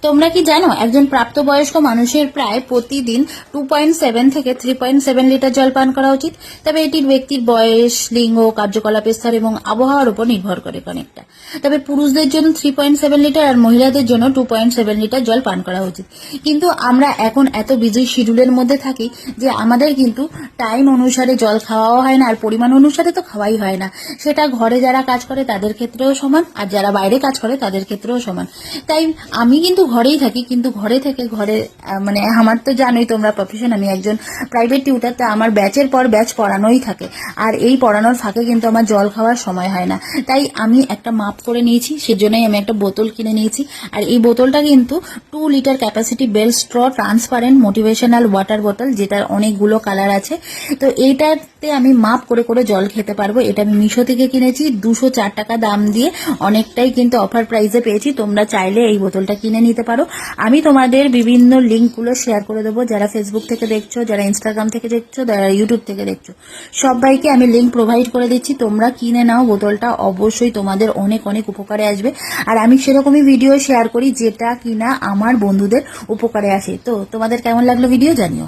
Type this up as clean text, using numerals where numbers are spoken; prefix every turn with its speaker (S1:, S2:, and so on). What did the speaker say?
S1: তোমরা কি জানো একজন প্রাপ্তবয়স্ক মানুষের প্রায় প্রতিদিন 2.7 থেকে 3.7 লিটার জল পান করা উচিত। তবে এটি ব্যক্তির বয়স, লিঙ্গ, কার্যকলাপের স্তর এবং আবহাওয়ার উপর নির্ভর করে অনেকটা। তবে পুরুষদের জন্য 3.7 লিটার আর মহিলাদের জন্য 2.7 লিটার জল পান করা উচিত। কিন্তু আমরা এখন এত বিজি শিডিউলের মধ্যে থাকি যে আমাদের কিন্তু টাইম অনুসারে জল খাওয়াও হয় না, আর পরিমাণ অনুসারে তো খাওয়াই হয় না। সেটা ঘরে যারা কাজ করে তাদের ক্ষেত্রেও সমান, আর যারা বাইরে কাজ করে তাদের ক্ষেত্রেও সমান। তাই আমি কিন্তু ঘরেই থাকি, কিন্তু ঘরে থেকে ঘরে মানে আমার তো জানোই তোমরা প্রফেশন, আমি একজন প্রাইভেট টিউটার। তা আমার ব্যাচের পর ব্যাচ পড়ানোই থাকে, আর এই পড়ানোর ফাঁকে কিন্তু আমার জল খাওয়ার সময় হয় না। তাই আমি একটা মাপ করে নিয়েছি, সেজন্যই আমি একটা বোতল কিনে নিয়েছি। আর এই বোতলটা কিন্তু 2 লিটার ক্যাপাসিটি বেল স্ট্র ট্রান্সপারেন্ট মোটিভেশনাল ওয়াটার বোতল, যেটার অনেকগুলো কালার আছে। তো এইটাতে আমি মাপ করে করে জল খেতে পারবো। এটা আমি মিশো থেকে কিনেছি 204 টাকা দাম দিয়ে, অনেকটাই কিন্তু অফার প্রাইসে পেয়েছি। তোমরা চাইলে এই বোতলটা কিনে নিতে পারো। আমি তোমাদের বিভিন্ন লিঙ্কগুলো শেয়ার করে দেবো, যারা ফেসবুক থেকে দেখছো, যারা ইনস্টাগ্রাম থেকে দেখছো, যারা ইউটিউব থেকে দেখছো, সবাইকে আমি লিঙ্ক প্রোভাইড করে দিচ্ছি। তোমরা কিনে নাও বোতলটা, অবশ্যই তোমাদের অনেক অনেক উপকারে আসবে। আর আমি সেরকমই ভিডিও শেয়ার করি যেটা কিনা আমার বন্ধুদের উপকারে আসে। তো তোমাদের কেমন লাগলো ভিডিও জানিও।